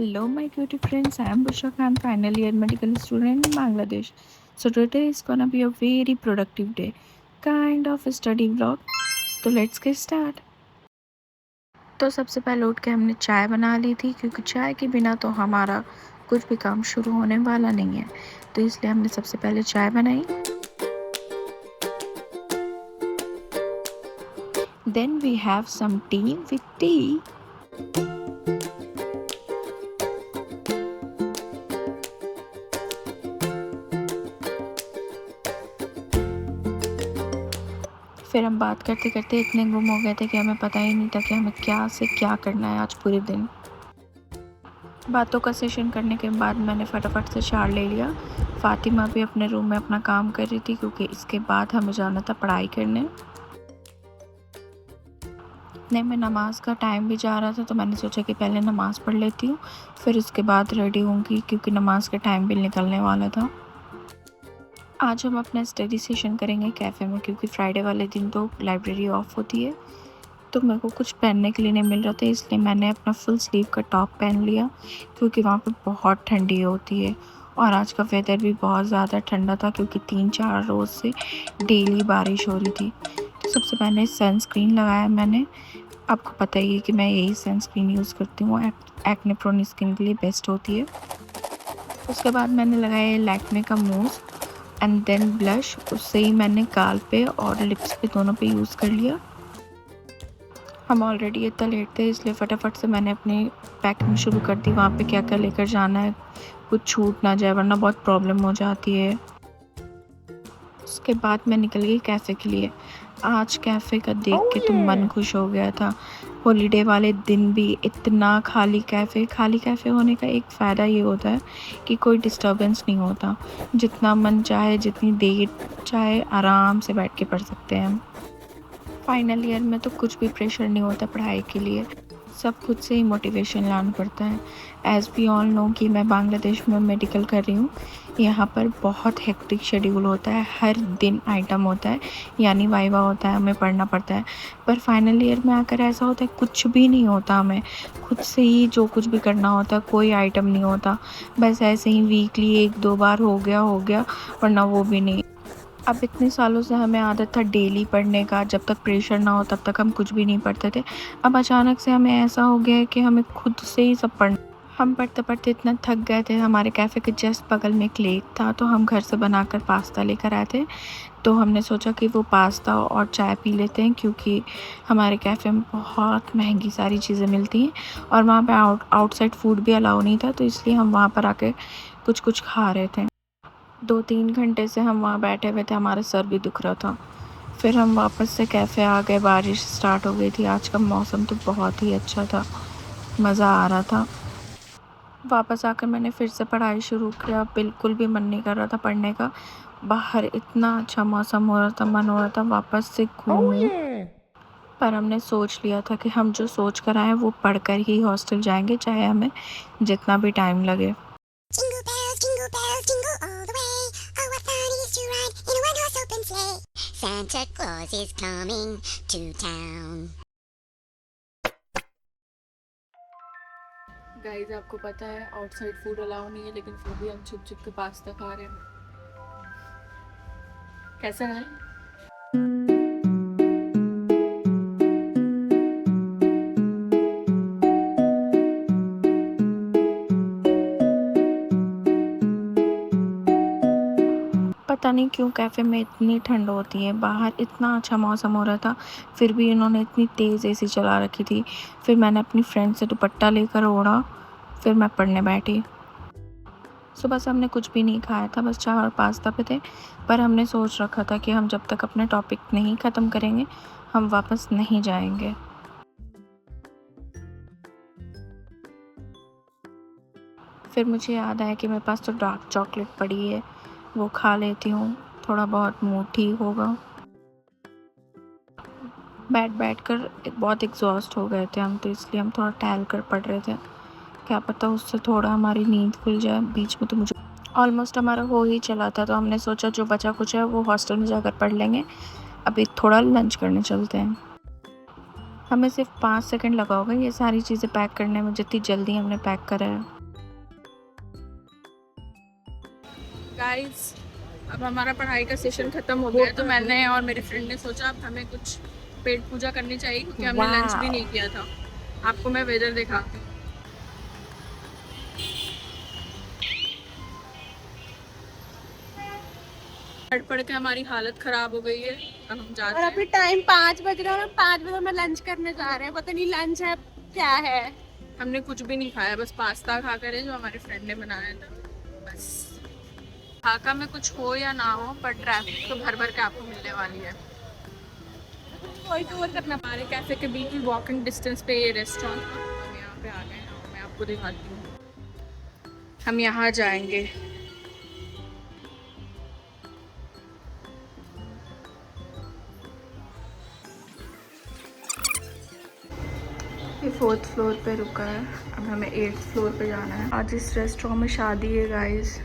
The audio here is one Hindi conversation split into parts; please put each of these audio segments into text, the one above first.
Hello, my cutie friends. I am Bushra Khan, final year medical student in Bangladesh. So today is gonna be a very productive day, kind of a study vlog. तो let's get start. तो सबसे पहले उठ के हमने चाय बना ली थी क्योंकि चाय के बिना तो हमारा कुछ भी काम शुरू होने वाला नहीं है, तो इसलिए हमने सबसे पहले चाय बनाई. Then we have some tea with tea. फिर हम बात करते करते इतने गुम हो गए थे कि हमें पता ही नहीं था कि हमें क्या से क्या करना है आज पूरे दिन. बातों का सेशन करने के बाद मैंने फटाफट से शावर ले लिया. फातिमा भी अपने रूम में अपना काम कर रही थी क्योंकि इसके बाद हमें जाना था पढ़ाई करने. इतने में नमाज का टाइम भी जा रहा था, तो मैंने सोचा कि पहले नमाज़ पढ़ लेती हूँ, फिर उसके बाद रेडी होंगी क्योंकि नमाज का टाइम भी निकलने वाला था. आज हम अपना स्टडी सेशन करेंगे कैफ़े में क्योंकि फ्राइडे वाले दिन तो लाइब्रेरी ऑफ होती है. तो मेरे को कुछ पहनने के लिए नहीं मिल रहा था, इसलिए मैंने अपना फुल स्लीव का टॉप पहन लिया क्योंकि वहाँ पे बहुत ठंडी होती है और आज का वेदर भी बहुत ज़्यादा ठंडा था क्योंकि 3-4 रोज़ से डेली बारिश हो रही थी. तो सबसे पहले सनस्क्रीन लगाया मैंने. आपको पता ही है कि मैं यही सनस्क्रीन यूज़ करती हूँ, एक्ने प्रोन स्किन के लिए बेस्ट होती है. उसके बाद मैंने लगाया लैक्मे का मूस एंड देन ब्लश. उससे ही मैंने गाल पे और लिप्स पे दोनों पे यूज़ कर लिया. हम ऑलरेडी इतना लेट थे, इसलिए फटाफट से मैंने अपनी पैकिंग शुरू कर दी. वहाँ पे क्या क्या लेकर जाना है, कुछ छूट ना जाए वरना बहुत प्रॉब्लम हो जाती है. उसके बाद मैं निकल गई कैफ़े के लिए. आज कैफ़े का देख के तो मन खुश हो गया था. हॉलीडे वाले दिन भी इतना खाली कैफ़े होने का एक फ़ायदा ये होता है कि कोई डिस्टर्बेंस नहीं होता. जितना मन चाहे जितनी देर चाहे आराम से बैठ के पढ़ सकते हैं हम. फाइनल ईयर में तो कुछ भी प्रेशर नहीं होता पढ़ाई के लिए, सब खुद से ही मोटिवेशन लाना पड़ता है. एज़ वी ऑल नो कि मैं बांग्लादेश में मेडिकल कर रही हूँ. यहाँ पर बहुत हेक्टिक शेड्यूल होता है, हर दिन आइटम होता है, यानी वाइवा होता है, हमें पढ़ना पड़ता है. पर फाइनल ईयर में आकर ऐसा होता है कुछ भी नहीं होता, हमें खुद से ही जो कुछ भी करना होता है. कोई आइटम नहीं होता, बस ऐसे ही वीकली 1-2 बार हो गया वरना वो भी नहीं. अब इतने सालों से हमें आदत था डेली पढ़ने का, जब तक प्रेशर ना हो तब तक हम कुछ भी नहीं पढ़ते थे. अब अचानक से हमें ऐसा हो गया है कि हमें खुद से ही सब पढ़ना. हम पढ़ते पढ़ते इतना थक गए थे. हमारे कैफ़े के जस्ट बगल में एक लेक था, तो हम घर से बनाकर पास्ता लेकर आए थे. तो हमने सोचा कि वो पास्ता और चाय पी लेते हैं क्योंकि हमारे कैफ़े में बहुत महंगी सारी चीज़ें मिलती हैं और वहाँ पे आउटसाइड फूड भी अलाउ नहीं था, तो इसलिए हम वहाँ पर आके कुछ खा रहे थे. 2-3 घंटे से हम वहाँ बैठे हुए थे, हमारा सर भी दुख रहा था. फिर हम वापस से कैफ़े आ गए. बारिश स्टार्ट हो गई थी. आज का मौसम तो बहुत ही अच्छा था, मज़ा आ रहा था. वापस आकर मैंने फिर से पढ़ाई शुरू किया. बिल्कुल भी मन नहीं कर रहा था पढ़ने का. बाहर इतना अच्छा मौसम हो रहा था, मन हो रहा था वापस से घूमूं. पर हमने सोच लिया था कि हम जो सोच कर आए वो पढ़कर ही हॉस्टल जाएंगे, चाहे हमें जितना भी टाइम लगे. Jingle bells, jingle all the way. Oh, what fun it is to ride in a one-horse open sleigh. Santa Claus is coming to town. Guys, आपको पता है आउटसाइड फूड अलाउ नहीं है, लेकिन फिर भी हम छुप छुप के पास्ता खा रहे हैं. कैसा है? पता नहीं क्यों कैफ़े में इतनी ठंड होती है. बाहर इतना अच्छा मौसम हो रहा था, फिर भी इन्होंने इतनी तेज़ एसी चला रखी थी. फिर मैंने अपनी फ्रेंड से दुपट्टा लेकर ओढ़ा, फिर मैं पढ़ने बैठी. सुबह से हमने कुछ भी नहीं खाया था, बस चाय और पास्ता पे थे. पर हमने सोच रखा था कि हम जब तक अपने टॉपिक नहीं ख़त्म करेंगे हम वापस नहीं जाएंगे. फिर मुझे याद आया कि मेरे पास तो डार्क चॉकलेट पड़ी है, वो खा लेती हूँ, थोड़ा बहुत मूड ठीक होगा. बैठ कर बहुत एग्जॉस्ट हो गए थे हम, तो इसलिए हम थोड़ा टहल कर पढ़ रहे थे. क्या पता उससे थोड़ा हमारी नींद खुल जाए. बीच में तो मुझे ऑलमोस्ट हमारा हो ही चला था, तो हमने सोचा जो बचा कुछ है वो हॉस्टल में जाकर पढ़ लेंगे. अभी थोड़ा लंच करने चलते हैं. हमें सिर्फ 5 सेकंड लगा होगा ये सारी चीज़ें पैक करने में, जितनी जल्दी हमने पैक करा है. गाइस, अब हमारा पढ़ाई का सेशन खत्म हो गया, तो मैंने और मेरे फ्रेंड ने सोचा अब हमें कुछ पेट पूजा करनी चाहिए, क्योंकि हमने लंच भी नहीं किया था। आपको मैं वेदर दिखाती हूँ। पढ़ के हमारी हालत खराब हो गई है। अब हम जाते हैं। अभी टाइम 5 बज रहा है, 5 बजे में लंच करने जा रहे हैं। पता नहीं लंच है क्या है। हमने कुछ भी नहीं खाया, बस पास्ता खा कर है जो हमारे फ्रेंड ने बनाया था। बस ढाका में कुछ हो या ना हो, पर ट्रैफिक तो भर भर के आपको मिलने वाली है। कोई टूर करना। हमारे कैफे के बिल्कुल वॉकिंग डिस्टेंस पे ये रेस्टोरेंट, हम यहाँ पे आ गए हैं। मैं आपको दिखाती हूँ, हम यहाँ जाएंगे। ये 4th फ्लोर पे रुका है, अब हमें 8th फ्लोर पे जाना है। आज इस रेस्टोरेंट में शादी है गाइस।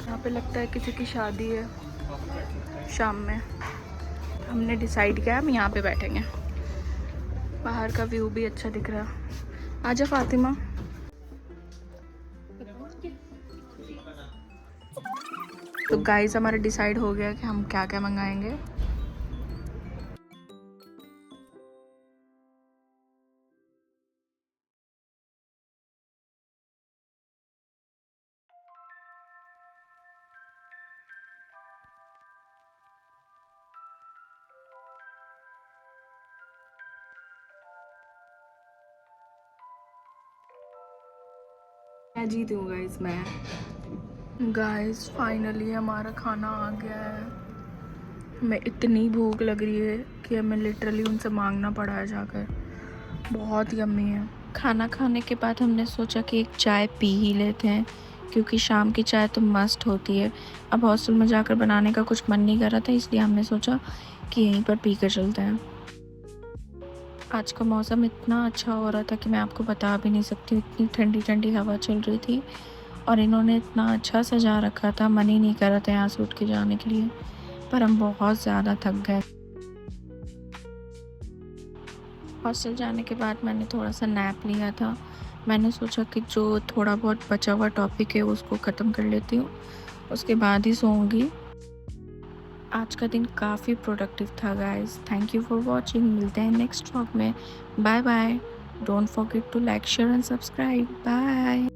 यहाँ पे लगता है किसी की शादी है शाम में। हमने डिसाइड किया हम यहाँ पे बैठेंगे। बाहर का व्यू भी अच्छा दिख रहा है। आजा फातिमा। तो गाइस हमारा डिसाइड हो गया कि हम क्या क्या मंगाएंगे। मैं जीती हूँ गाइस, मैं। गाइस फाइनली हमारा खाना आ गया है। हमें इतनी भूख लग रही है कि हमें लिटरली उनसे मांगना पड़ा है जाकर। बहुत यम्मी है। खाना खाने के बाद हमने सोचा कि एक चाय पी ही लेते हैं, क्योंकि शाम की चाय तो मस्त होती है। अब हॉस्टल में जाकर बनाने का कुछ मन नहीं कर रहा था, इसलिए हमने सोचा कि यहीं पर पी कर चलते हैं। आज का मौसम इतना अच्छा हो रहा था कि मैं आपको बता भी नहीं सकती। इतनी ठंडी ठंडी हवा चल रही थी और इन्होंने इतना अच्छा सजा रखा था, मन ही नहीं कर रहा था यहाँ से उठ के जाने के लिए। पर हम बहुत ज़्यादा थक गए। हॉस्टल जाने के बाद मैंने थोड़ा सा नैप लिया था। मैंने सोचा कि जो थोड़ा बहुत बचा हुआ टॉपिक है उसको ख़त्म कर लेती हूँ, उसके बाद ही सोऊंगी। आज का दिन काफ़ी प्रोडक्टिव था guys. Thank you for watching. मिलते हैं नेक्स्ट व्लॉग में। Bye bye. Don't forget to like, share and subscribe. Bye.